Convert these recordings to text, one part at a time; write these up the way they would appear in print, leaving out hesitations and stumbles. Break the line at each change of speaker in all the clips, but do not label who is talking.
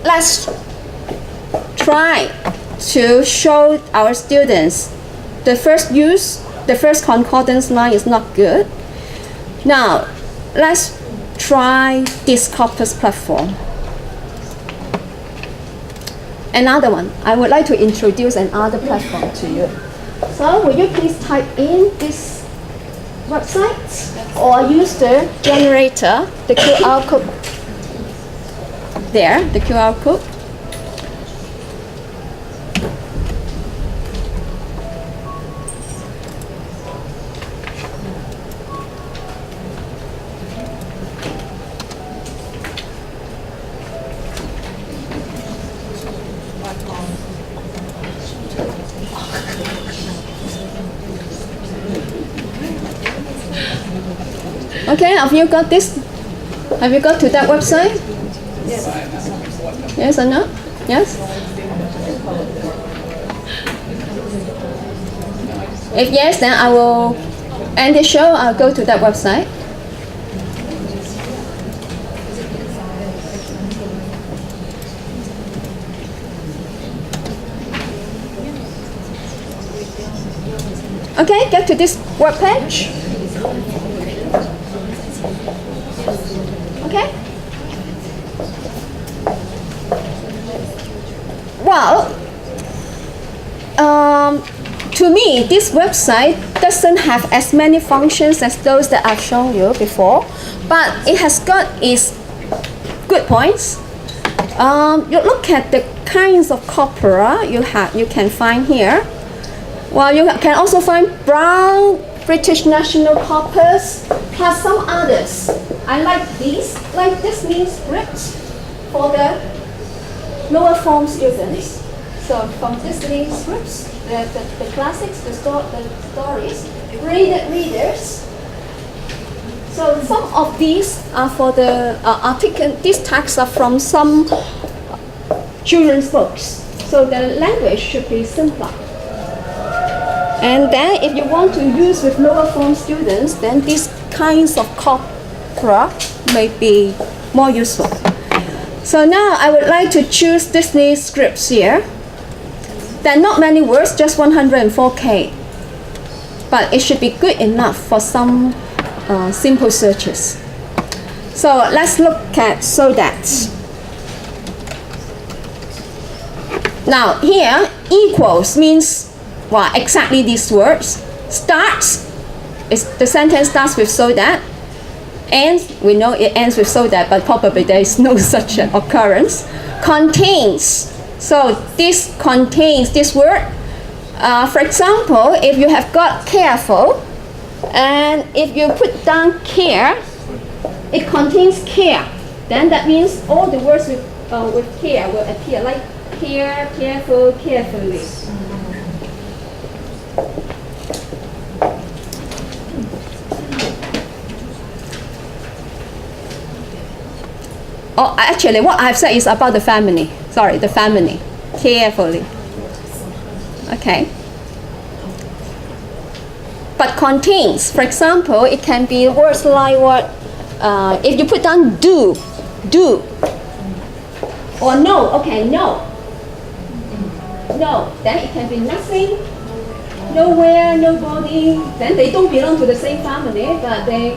let's try to show our students the first concordance line is not good. Now, let's try this corpus platform. Another one. I would like to introduce another platform to you. So, will you please type in this website or use the generator, the QR code there, the QR code. Okay, have you got this? Have you got to that website? Yes. Yes or no? Yes? If yes, then I will end the show. I'll go to that website. Okay, get to this web page. Okay? Well, to me, this website doesn't have as many functions as those that I've shown you before, but it has got its good points. You look at the kinds of corpora you can find here. Well, you can also find Brown, British National Corpus, plus some others. I like these, like this means script for the lower form students. So from this means scripts, the classics, the stories, graded readers. So some of these are for the these texts are from some children's books. So the language should be simpler. And then if you want to use with lower form students, then these kinds of corpora may be more useful. So now I would like to choose Disney scripts here. There are not many words, just 104K. But it should be good enough for some simple searches. So let's look at so that. Now here, equals means well, exactly these words. Starts, the sentence starts with so that. Ends, we know it ends with so that, but probably there is no such an occurrence. Contains, so this contains this word. For example, if you have got careful, and if you put down care, it contains care. Then that means all the words with care will appear, like care, careful, carefully. Oh, actually, what I've said is about the family. Sorry, the family. Carefully. Okay. But contains, for example, it can be words like what, if you put down do, or no, okay, no. No, then it can be nothing, nowhere, nobody. Then they don't belong to the same family, but they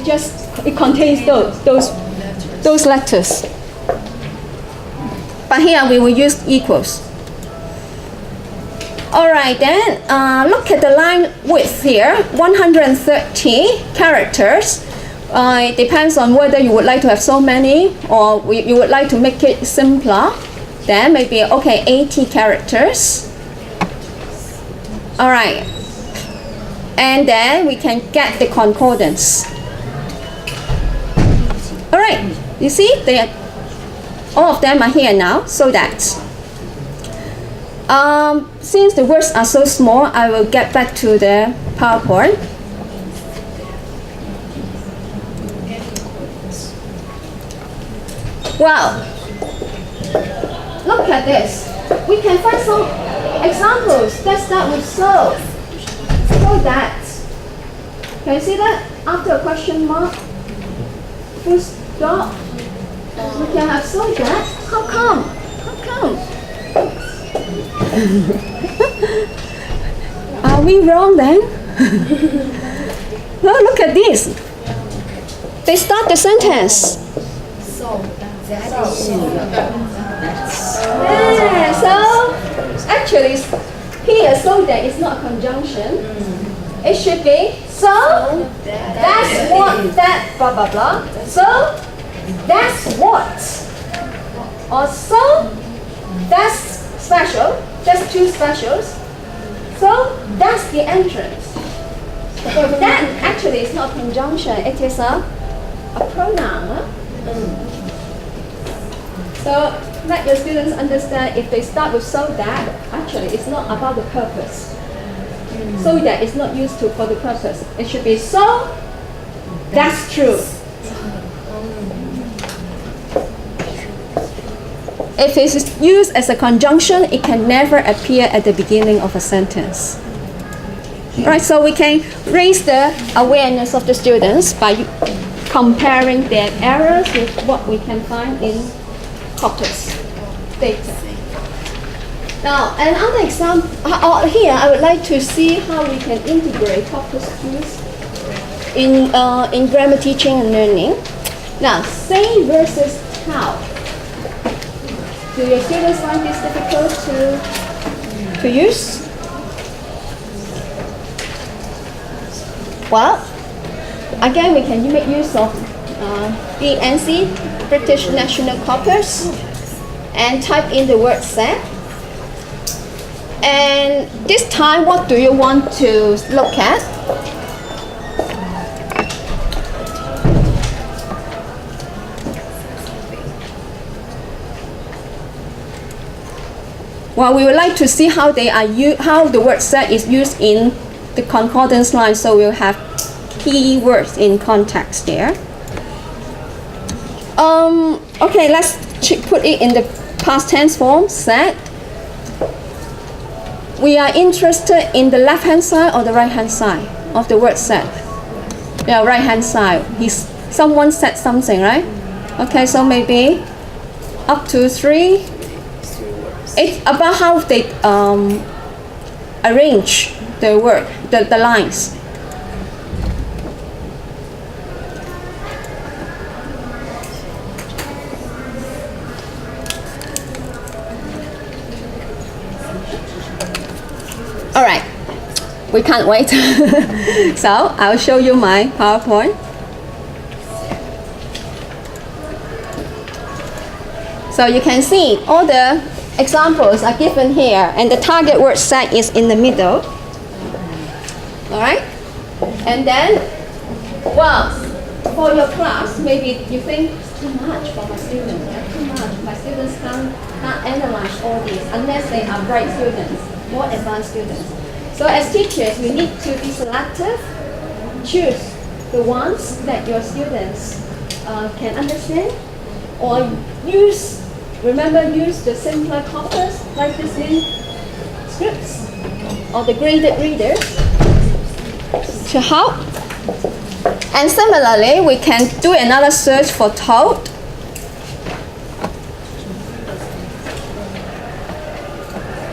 just, it contains those letters. But here we will use equals. Alright then, look at the line width here, 130 characters. It depends on whether you would like to have so many or you would like to make it simpler. Then maybe, okay, 80 characters. Alright. And then we can get the concordance. Alright, you see, all of them are here now, so that since the words are so small, I will get back to the PowerPoint. Well, look at this. We can find some examples that start with so. So that. Can you see that? After a question mark, full stop, We can have so that. How come? How come? Are we wrong then? No, look at this. They start the sentence. Yeah, so actually here so that is not a conjunction. It should be so that's what that blah blah blah. So that's what. Or so that's special. That's two specials. So that's the entrance. So that actually is not a conjunction. It is a pronoun. So let your students understand if they start with so that, actually it's not about the purpose. So that is not used for the purpose. It should be so that's true. If it is used as a conjunction, it can never appear at the beginning of a sentence. Right, so we can raise the awareness of the students by comparing their errors with what we can find in corpus data. Now, another example, here I would like to see how we can integrate corpus clues in grammar teaching and learning. Now, say versus how. Do your students find this difficult to use? Well, again, we can make use of BNC, British National Corpus, and type in the word set. And this time, what do you want to look at? Well, we would like to see how how the word set is used in the concordance line. So we'll have key words in context there. Okay, let's put it in the past tense form. Set. We are interested in the left-hand side or the right-hand side of the word set. Yeah, right-hand side. Someone said something, right? Okay, so maybe up to 3. It's about how they arrange the word, the lines. All right, we can't wait. So I'll show you my PowerPoint. So you can see all the examples are given here, and the target word set is in the middle. All right, and then, well, for your class, maybe you think it's too much for my students. Yeah? Too much. My students can't analyze all these unless they are bright students, more advanced students. So as teachers, we need to be selective. Choose the ones that your students can understand, or use. Remember, use the simpler corpus like this in scripts or the graded readers to help. And similarly, we can do another search for told.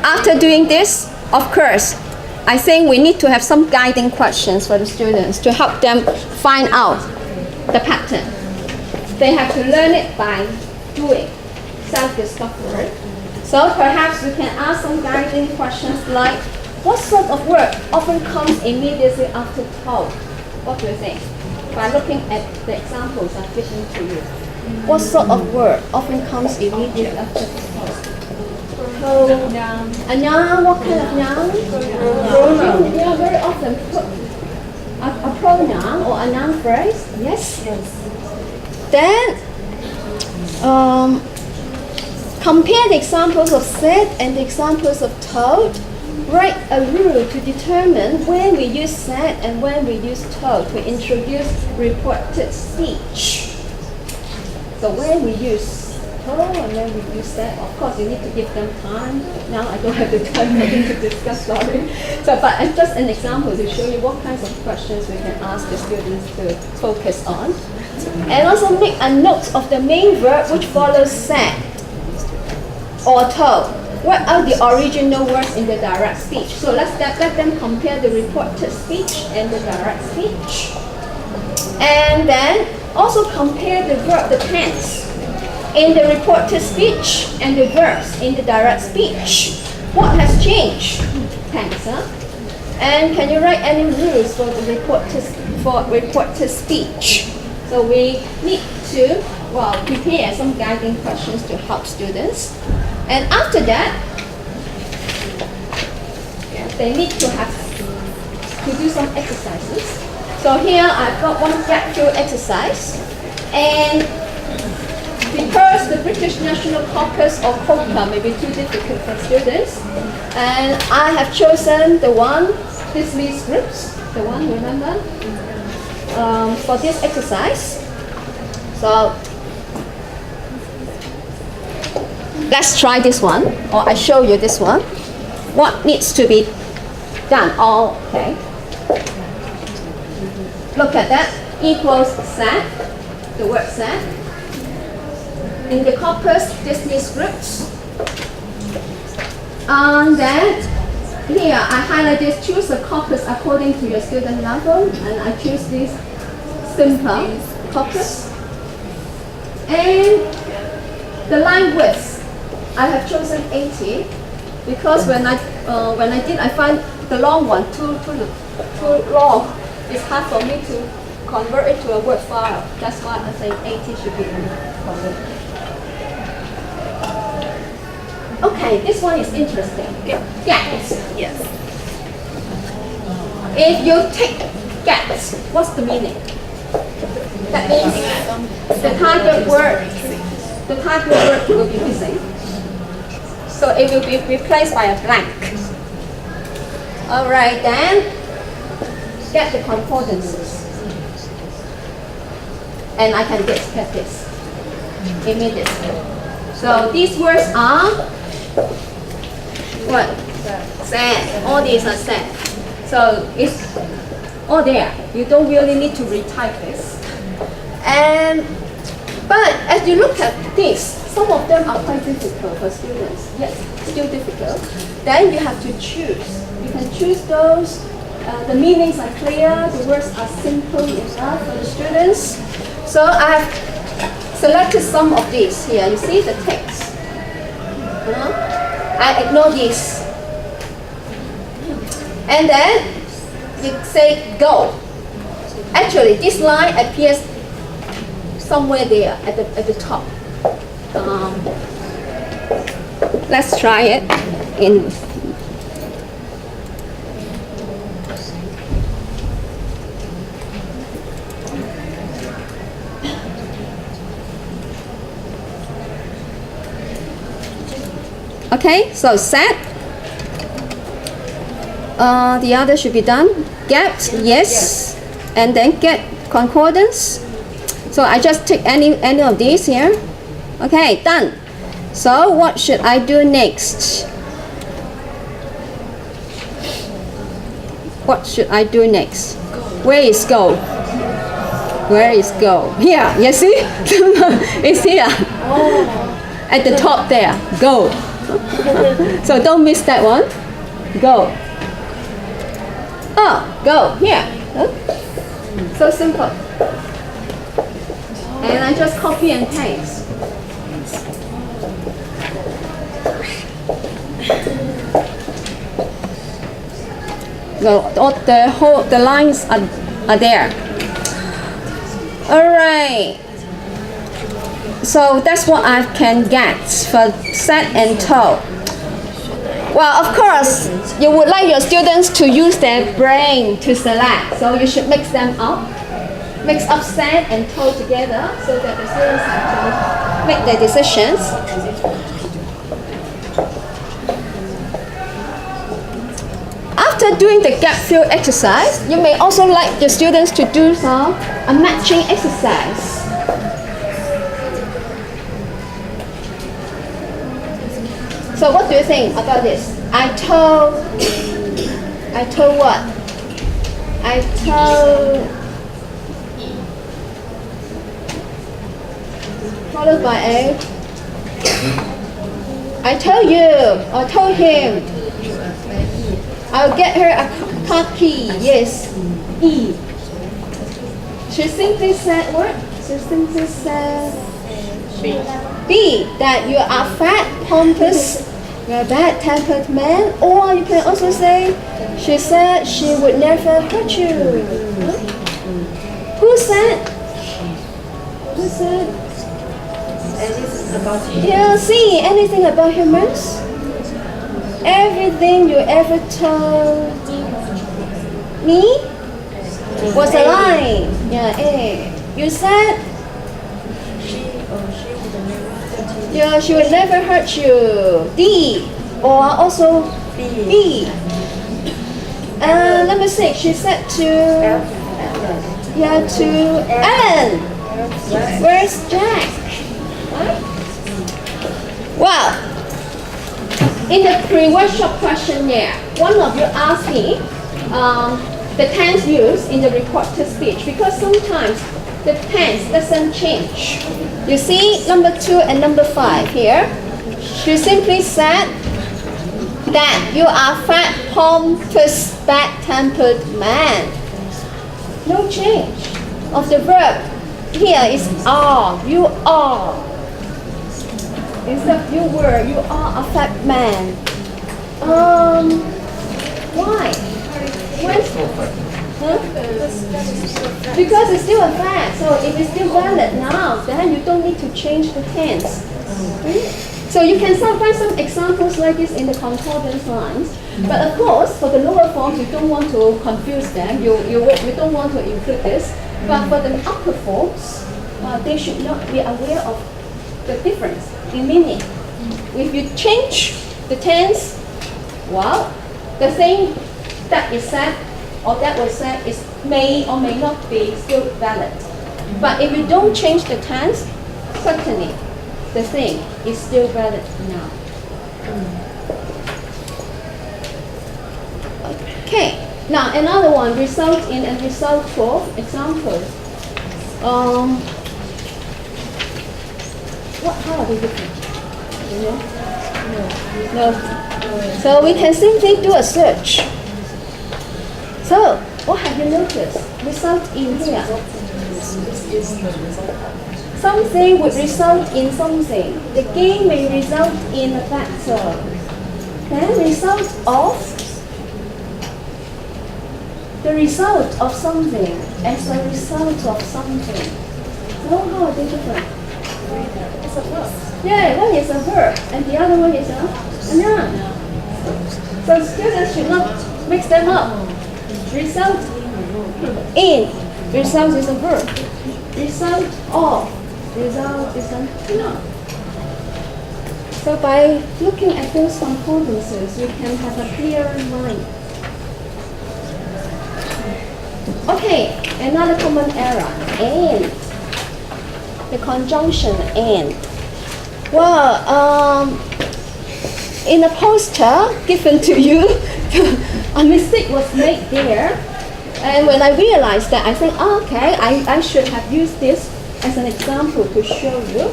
After doing this, of course, I think we need to have some guiding questions for the students to help them find out the pattern. They have to learn it by doing. Self-discovery. So perhaps we can ask some guiding questions like, what sort of word often comes immediately after told? What do you think? By looking at the examples I've given to you. What sort of word often comes immediately after told? A noun, what kind of noun? Pronoun. Yeah, very often a pronoun or a noun phrase. Yes? Then, compare the examples of said and the examples of told. Write a rule to determine when we use said and when we use told to introduce reported speech. So when we use told and when we use said, of course you need to give them time. Now I don't have the time to discuss, sorry. So, but just an example to show you what kinds of questions we can ask the students to focus on. And also make a note of the main verb which follows said or told. What are the original words in the direct speech? So let them compare the reported speech and the direct speech. And then also compare the verb, the tense, in the reported speech and the verbs in the direct speech. What has changed? Tense, huh? And can you write any rules for the reported speech? So we need to prepare some guiding questions to help students. And after that, they need to do some exercises. So here I've got one gap fill exercise, and because the British National Caucus or COCA may be too difficult for students, and I have chosen the one, this list groups, the one, remember, for this exercise. So let's try this one, or I show you this one. What needs to be done? Oh, okay. Look at that. Equals said, the word said. In the corpus, dismiss groups. And then here I highlight this, choose a corpus according to your student level, and I choose this simple corpus. And the line width, I have chosen 80 because when I did, I find the long one too long. It's hard for me to convert it to a Word file. That's why I say 80 should be enough. Okay, this one is interesting. Gaps.
Yes.
If you take gaps, what's the meaning? That means the target word will be missing. So it will be replaced by a blank. Alright, then get the concordances. And I can get this immediately. So these words are what? Said. All these are said. So it's all there. You don't really need to retype this. But as you look at this, some of them are quite difficult for students. Yes, still difficult. Then you have to choose. You can choose those. The meanings are clear. The words are simple enough for the students. So I have selected some of these here. You see the text. I ignore this. And then you say go. Actually, this line appears somewhere there at the top. Let's try it in. Okay, so set. The other should be done. Get, yes. And then get concordance. So I just take any of these here. Okay, done. So what should I do next? What should I do next? Where is go? Where is go? Here, you see? It's here. At the top there, go. So don't miss that one. Go. Oh, go, here. So simple. And I just copy and paste. The lines are there. All right. So that's what I can get for set and toe. Well, of course, you would like your students to use their brain to select. So you should mix them up. Mix up set and toe together so that the students have to make their decisions. After doing the gap fill exercise, you may also like the students to do a matching exercise. So what do you think about this? I told what? I told followed by a. I told him, I'll get her a car key. Yes, E. She simply said what? She simply said B. That you are fat, pompous, you're a bad-tempered man. Or you can also say, she said she would never hurt you. Who said? Who said? Yeah, see, anything about humans? Everything you ever told me was a lie. Yeah, A. You said yeah, she would never hurt you. D. Or also B. Number 6, she said to Ellen. Where's Jack? Well, in the pre-workshop questionnaire, one of you asked me the tense used in the reported speech, because sometimes the tense doesn't change. You see number 2 and number 5 here. She simply said that you are fat, pompous, bad-tempered man. No change of the verb. Here is are. You are. Instead of you were, you are a fat man. Why? Because it's still a fact. So if it's still valid now, then you don't need to change the tense. So you can find some examples like this in the concordance lines. But of course, for the lower forms, you don't want to confuse them. You don't want to include this. But for the upper forms, they should not be aware of the difference in meaning. If you change the tense, well, the thing that is said or that was said is may or may not be still valid. But if you don't change the tense, certainly the thing is still valid now. Okay, now another one, result in and result for examples. How are they different? You know? No. So we can simply do a search. So, what have you noticed? Result in here. Something would result in something. The game may result in a factor. Then result of the result of something as a result of something. So how are they different? It's a verb. Yeah, one is a verb and the other one is a noun. So students should not mix them up. Result in, result is a verb. Result of, result is a noun. So by looking at those concordances, we can have a clearer mind. Okay, another common error, and. The conjunction and. Well, in a poster given to you, a mistake was made there. And when I realized that, I think, oh, okay, I should have used this as an example to show you.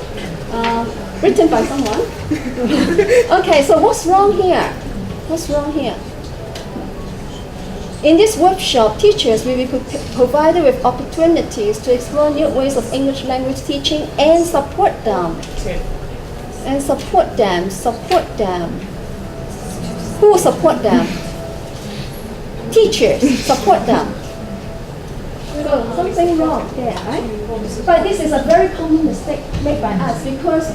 Written by someone. Okay, so what's wrong here? What's wrong here? In this workshop, teachers will be provided with opportunities to explore new ways of English language teaching and support them. And support them. Who support them? Teachers support them. So something wrong there, right? But this is a very common mistake made by us because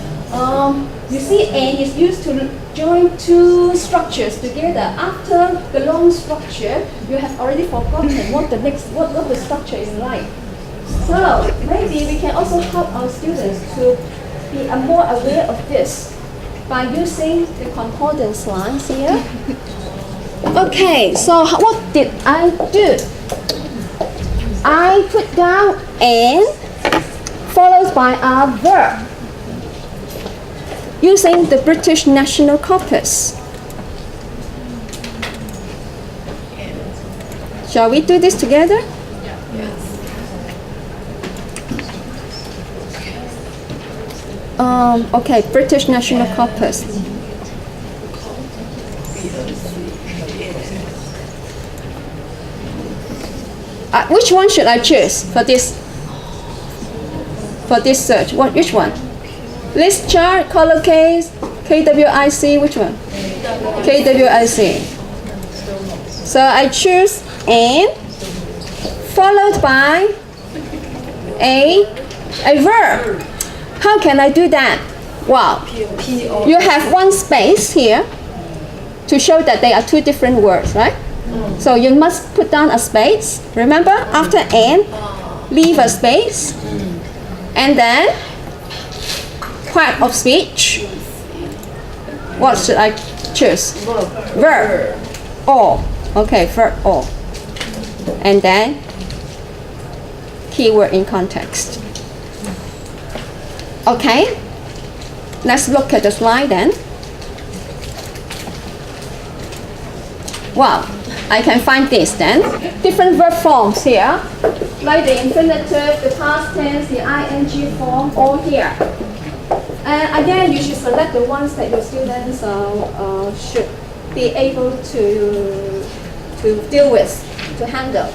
you see, and is used to join two structures together. After the long structure, you have already forgotten what the structure is like. So maybe we can also help our students to be more aware of this by using the concordance lines here. Okay, so what did I do? I put down and followed by a verb using the British National Corpus. Shall we do this together? Okay, British National Corpus. Which one should I choose for this search? Which one? List chart, color case, KWIC, which one? KWIC. So I choose N followed by a verb. How can I do that? Well, you have one space here to show that they are two different words, right? So you must put down a space. Remember, after N, leave a space. And then, part of speech. What should I choose? Verb. Or. Okay, verb or. And then, keyword in context. Okay, let's look at the slide then. Well, I can find this then. Different verb forms here, like the infinitive, the past tense, the ing form, all here. And again, you should select the ones that your students should be able to deal with, to handle.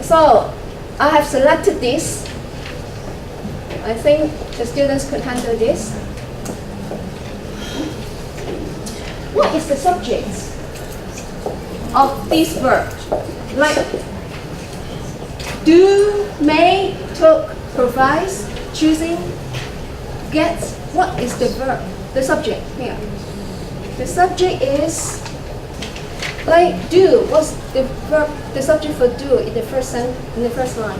So I have selected this. I think the students could handle this. What is the subject of this verb? Like do, may, took, provides, choosing, gets. What is the verb? The subject here. The subject is like do. What's the verb? The subject for do in the first line.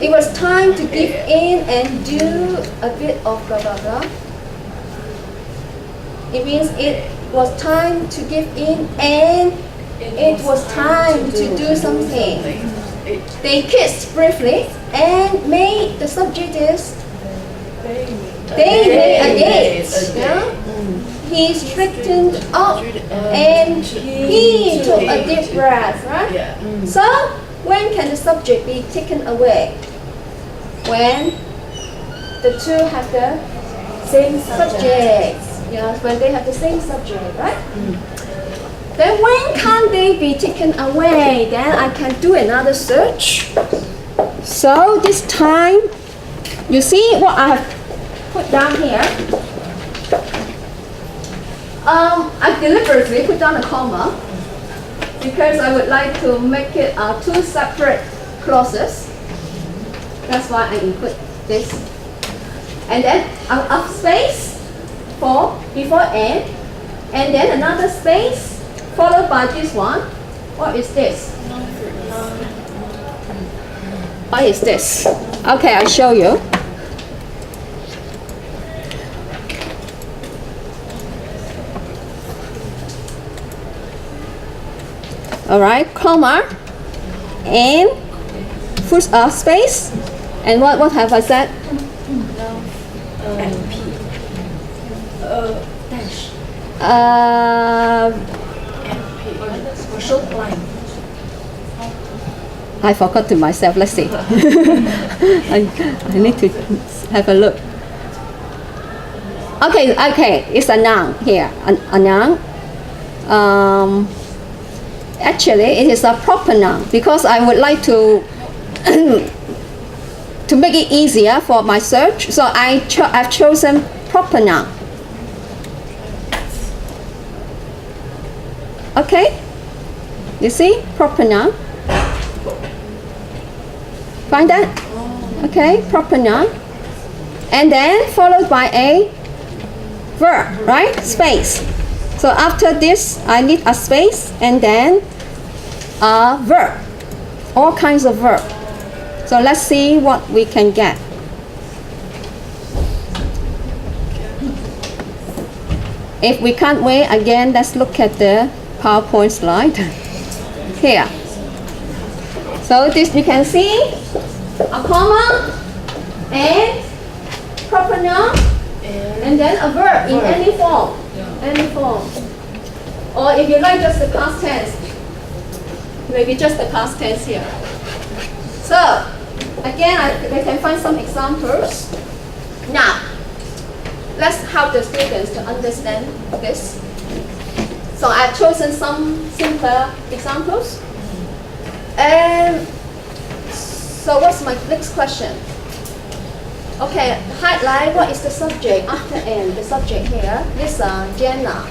It was time to give in and do a bit of blah blah blah. It means it was time to give in and it was time to do something. They kissed briefly and made, the subject is they made a date. Yeah? He straightened up and he took a deep breath, right? So when can the subject be taken away? When the two have the same subject. Yes, when they have the same subject, right? Then when can't they be taken away? Then I can do another search. So this time, you see what I have put down here? I deliberately put down a comma because I would like to make it two separate clauses. That's why I include this. And then a space for before N, and then another space followed by this one. What is this? What is this? Okay, I'll show you. All right, comma, and full space, and what have I said?
Dash. Short line.
I forgot to myself. Let's see. I need to have a look. Okay, it's a noun here. A noun. Actually, it is a proper noun because I would like to to make it easier for my search. So I've chosen proper noun. Okay, you see, proper noun. Find that? Okay, proper noun. And then followed by a verb, right? Space. So after this, I need a space and then a verb. All kinds of verb. So let's see what we can get. If we can't wait, again, let's look at the PowerPoint slide here. So this you can see a comma and proper noun and then a verb in any form. Or if you like just the past tense, maybe just the past tense here. So Again, we can find some examples. Now, let's help the students to understand this. So I've chosen some simpler examples. And so what's my next question? Okay, highlight what is the subject after N, the subject here, Lisa, Jenna.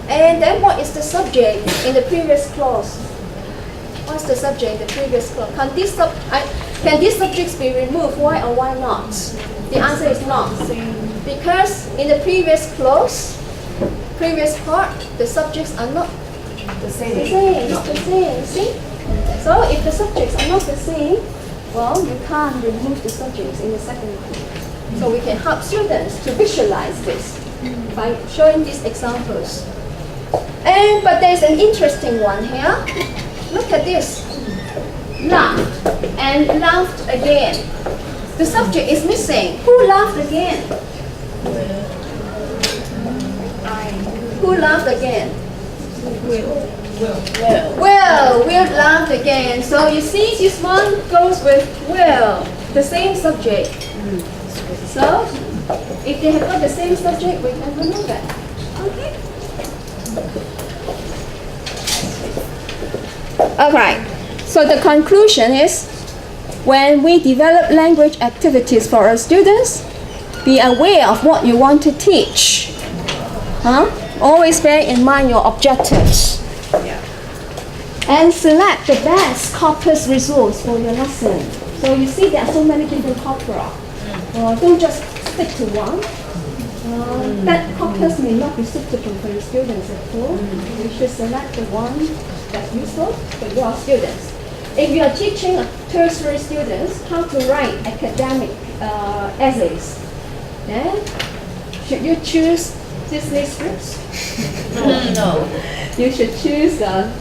And then what is the subject in the previous clause? What's the subject in the previous clause? Can these subjects be removed? Why or why not? The answer is not. Because in the previous clause, previous part, the subjects are not
The same.
not the same, see? So if the subjects are not the same, well, you can't remove the subjects in the second line. So we can help students to visualize this by showing these examples. But there's an interesting one here. Look at this. Laughed and laughed again. The subject is missing. Who laughed again? Who laughed again? Will laughed again. So you see, this one goes with will, the same subject. So if they have got the same subject, we can remove it. Okay. Alright. So the conclusion is, when we develop language activities for our students, be aware of what you want to teach. Always bear in mind your objectives. And select the best corpus resource for your lesson. So you see there are so many different corpora. Don't just stick to one. That corpus may not be suitable for your students at all. You should select the one that's useful for your students. If you are teaching tertiary students how to write academic essays, then should you choose Disney scripts? No. You should choose a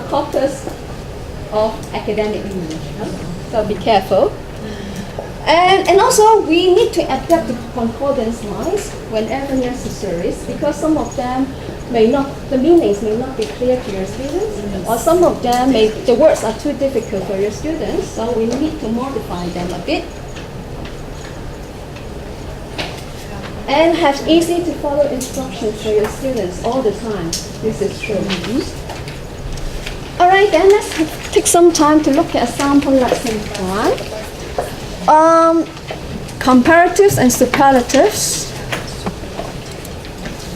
corpus of academic English. So be careful. And also we need to adapt the concordance lines whenever necessary, because some of them the meanings may not be clear to your students, or some of them the words are too difficult for your students, so we need to modify them a bit. And have easy to follow instructions for your students all the time. This is true. Alright, then let's take some time to look at a sample lesson plan. Comparatives and superlatives.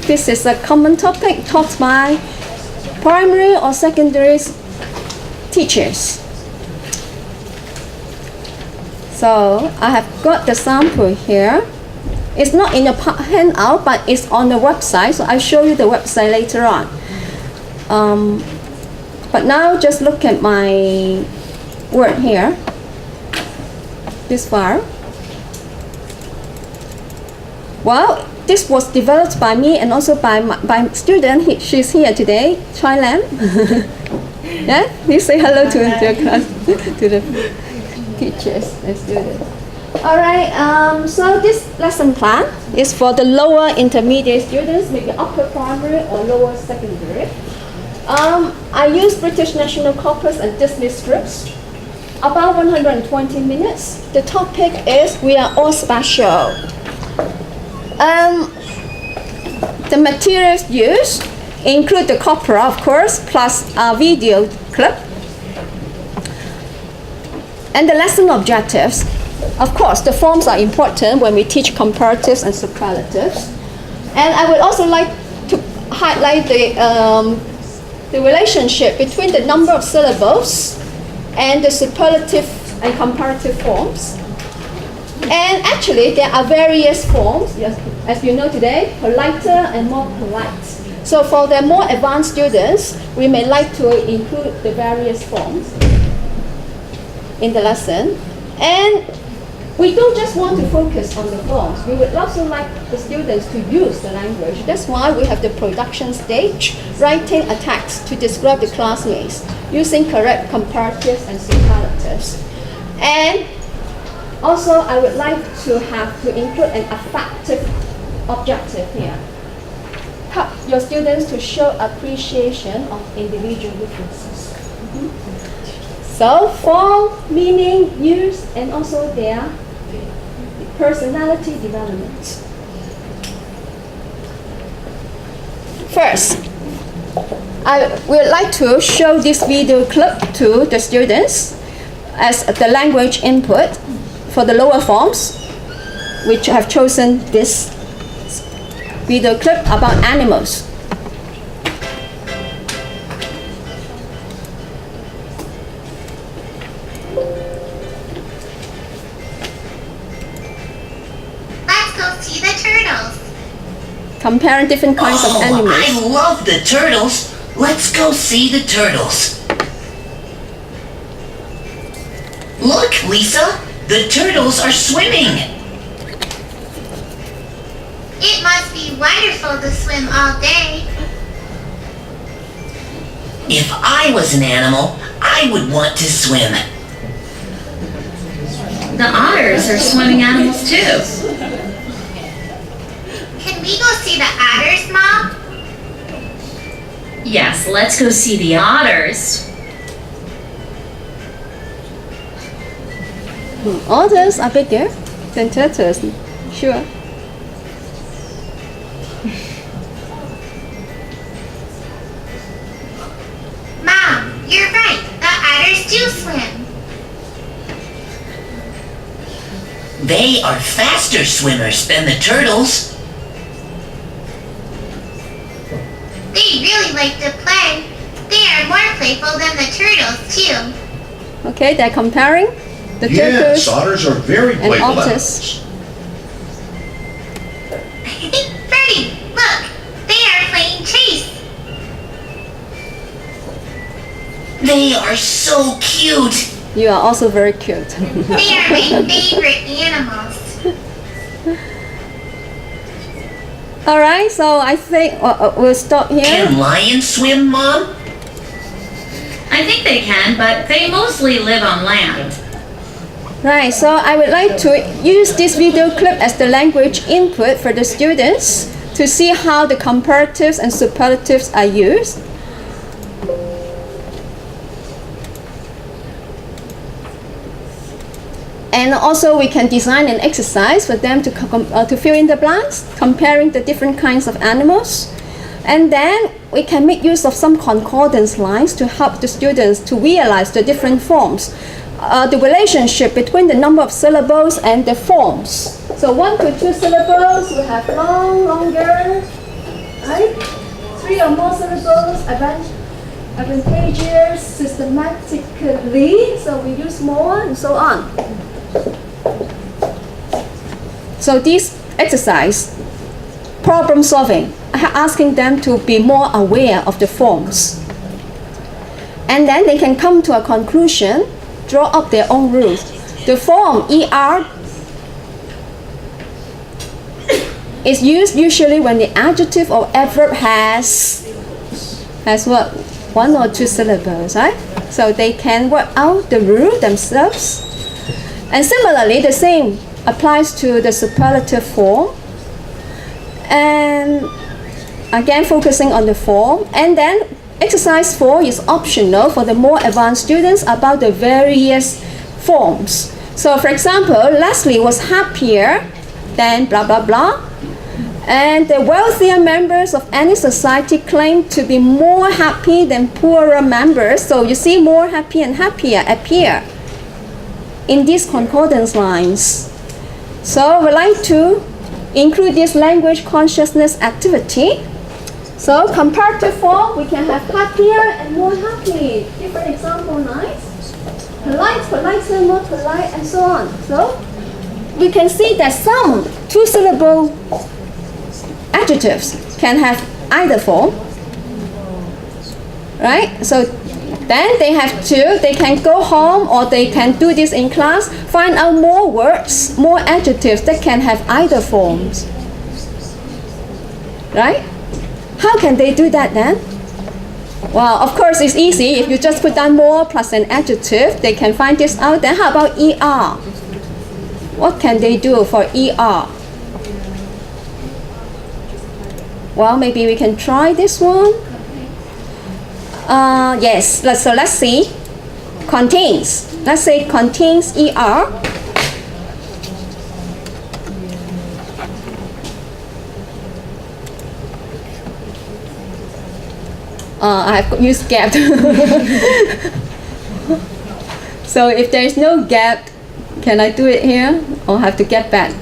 This is a common topic taught by primary or secondary teachers. So I have got the sample here. It's not in the handout, but it's on the website, so I'll show you the website later on. But now just look at my word here, this file. Well, this was developed by me and also by my student. She's here today, Chai Lam. Yeah, please say hello to the class, to the teachers and students. Alright, so this lesson plan is for the lower intermediate students, maybe upper primary or lower secondary. I use British National Corpus and Disney scripts, about 120 minutes. The topic is We Are All Special. The materials used include the corpora, of course, plus a video clip. And the lesson objectives. Of course, the forms are important when we teach comparatives and superlatives. And I would also like to highlight the relationship between the number of syllables and the superlative and comparative forms. And actually, there are various forms, as you know today, politer and more polite. So for the more advanced students, we may like to include the various forms in the lesson. And we don't just want to focus on the forms. We would also like the students to use the language. That's why we have the production stage, writing a text to describe the classmates, using correct comparatives and superlatives. And also, I would like to include an affective objective here. Help your students to show appreciation of individual differences. So form, meaning, use, and also their personality development. First, I would like to show this video clip to the students as the language input for the lower forms, which have chosen this video clip about animals.
Let's go see the turtles.
Comparing different kinds of animals.
I love the turtles. Let's go see the turtles. Look, Lisa. The turtles are swimming.
It must be wonderful to swim all day.
If I was an animal, I would want to swim.
The otters are swimming animals too.
Can we go see the otters, Mom?
Yes, let's go see the otters.
Otters are bigger than turtles, sure.
Mom, you're right. The otters do swim.
They are faster swimmers than the turtles.
They really like to play. They are more playful than the turtles, too.
Okay, they're comparing the
Yes,
turtles.
otters are very
and
playful
otters.
animals.
Birdie, look. They are playing chase.
They are so cute.
You are also very cute.
They are my favorite animals.
All right, so I think we'll stop here.
Can lions swim, Mom?
I think they can, but they mostly live on land.
Right, so I would like to use this video clip as the language input for the students to see how the comparatives and superlatives are used. And also we can design an exercise for them to fill in the blanks, comparing the different kinds of animals. And then we can make use of some concordance lines to help the students to realize the different forms, the relationship between the number of syllables and the forms. So 1 to 2 syllables, we have long, longer, right? 3 or more syllables, advantageous, systematically, so we use more and so on. So this exercise, problem solving, asking them to be more aware of the forms. And then they can come to a conclusion, draw up their own rules. The form ER is used usually when the adjective or adverb has what? 1 or 2 syllables, right? So they can work out the rule themselves. And similarly, the same applies to the superlative form. And again, focusing on the form. And then exercise 4 is optional for the more advanced students about the various forms. So for example, Leslie was happier than blah, blah, blah. And the wealthier members of any society claim to be more happy than poorer members. So you see more happy and happier appear in these concordance lines. So we'd like to include this language consciousness activity. So comparative form, we can have happier and more happy. Different example, nice. Polite, politer, more polite, and so on. So we can see that some 2-syllable adjectives can have either form, right? So then they can go home or they can do this in class, find out more words, more adjectives that can have either forms, right? How can they do that then? Well, of course it's easy. If you just put down more plus an adjective, they can find this out. Then how about ER? What can they do for ER? Well, maybe we can try this one. Yes, let's see. contains. Let's say contains er. I have used gap. So if there is no gap, can I do it here or have to get back?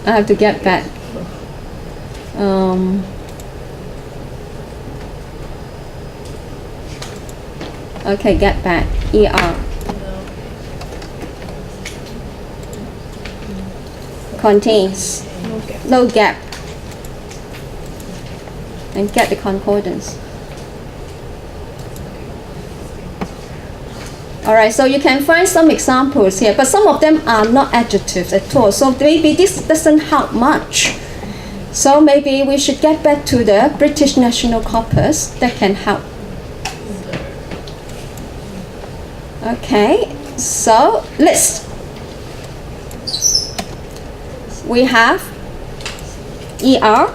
I have to get back. Okay, get back. Er. Contains. No gap. And get the concordance. Alright, so you can find some examples here, but some of them are not adjectives at all. So maybe this doesn't help much. So maybe we should get back to the British National Corpus that can help. Okay, so list. We have er.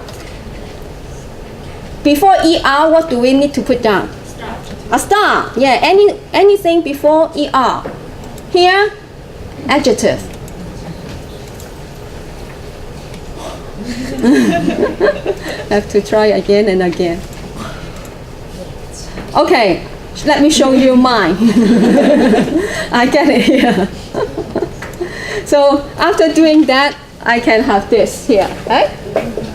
Before er, what do we need to put down? A star. Yeah, anything before er. Here, adjective. Have to try again and again. Okay, let me show you mine. I get it here. So after doing that, I can have this here, right?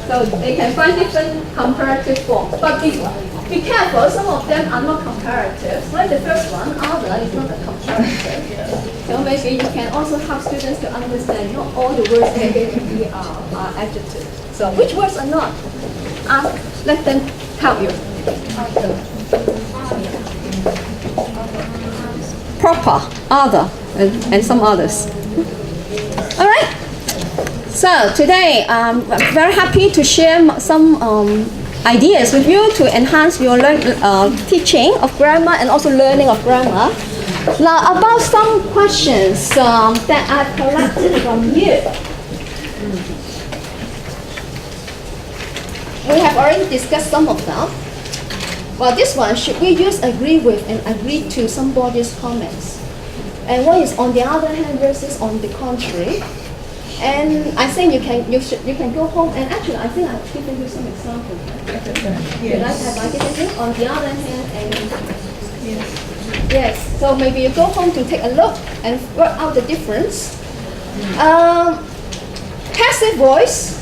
So they can find different comparative forms. But be careful, some of them are not comparative. Like the first one, other is not a comparative. So maybe you can also help students to understand not all the words that they really are adjectives. So which words are not? Let them help you. Proper, other, and some others. All right. So today, I'm very happy to share some ideas with you to enhance your teaching of grammar and also learning of grammar. Now, about some questions that I've collected from you. We have already discussed some of them. Well, this one, should we use agree with and agree to somebody's comments? And what is on the other hand versus on the contrary? And I think you can go home and actually I think I've given you some examples. Yes. Have I given you on the other hand and yes. So maybe you go home to take a look and work out the difference. Passive voice.